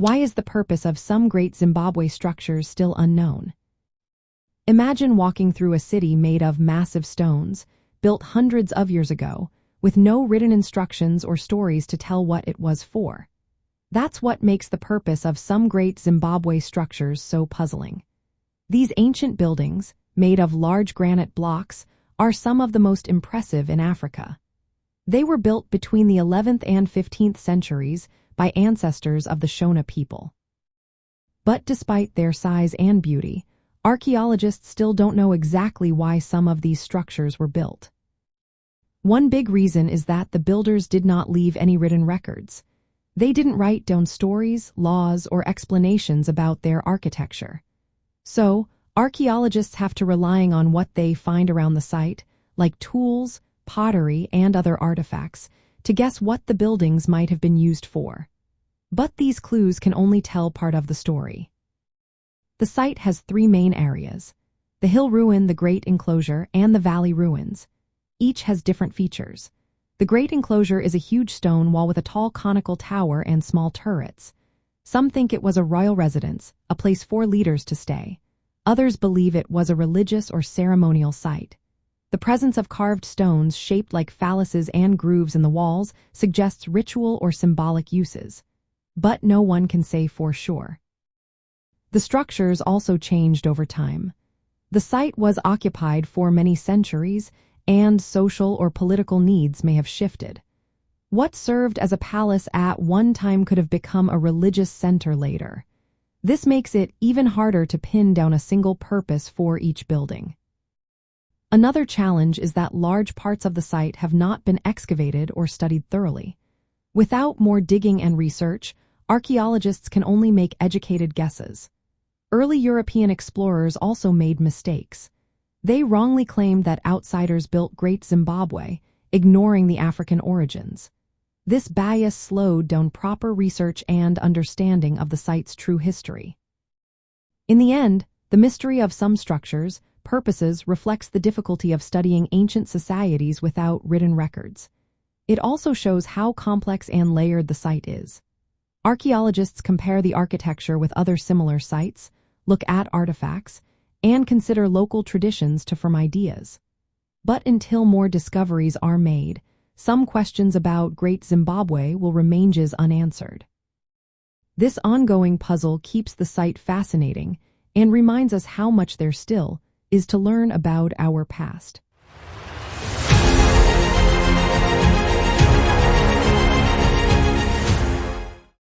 Why is the purpose of some great Zimbabwe structures still unknown? Imagine walking through a city made of massive stones, built hundreds of years ago, with no written instructions or stories to tell what it was for. That's what makes the purpose of some great Zimbabwe structures so puzzling. These ancient buildings, made of large granite blocks, are some of the most impressive in Africa. They were built between the 11th and 15th centuries by ancestors of the Shona people. But despite their size and beauty, archaeologists still don't know exactly why some of these structures were built. One big reason is that the builders did not leave any written records. They didn't write down stories, laws, or explanations about their architecture. So, archaeologists have to rely on what they find around the site, like tools, pottery, and other artifacts, to guess what the buildings might have been used for. But these clues can only tell part of the story. The site has three main areas: the hill ruin, the great enclosure, and the valley ruins. Each has different features. The great enclosure is a huge stone wall with a tall conical tower and small turrets. Some think it was a royal residence, a place for leaders to stay. Others believe it was a religious or ceremonial site. The presence of carved stones shaped like phalluses and grooves in the walls suggests ritual or symbolic uses. But no one can say for sure. The structures also changed over time. The site was occupied for many centuries, and social or political needs may have shifted. What served as a palace at one time could have become a religious center later. This makes it even harder to pin down a single purpose for each building. Another challenge is that large parts of the site have not been excavated or studied thoroughly. Without more digging and research, archaeologists can only make educated guesses. Early European explorers also made mistakes. They wrongly claimed that outsiders built Great Zimbabwe, ignoring the African origins. This bias slowed down proper research and understanding of the site's true history. In the end, the mystery of some structures' purposes reflects the difficulty of studying ancient societies without written records. It also shows how complex and layered the site is. Archaeologists compare the architecture with other similar sites, look at artifacts, and consider local traditions to form ideas. But until more discoveries are made, some questions about Great Zimbabwe will remain unanswered. This ongoing puzzle keeps the site fascinating and reminds us how much there still is to learn about our past.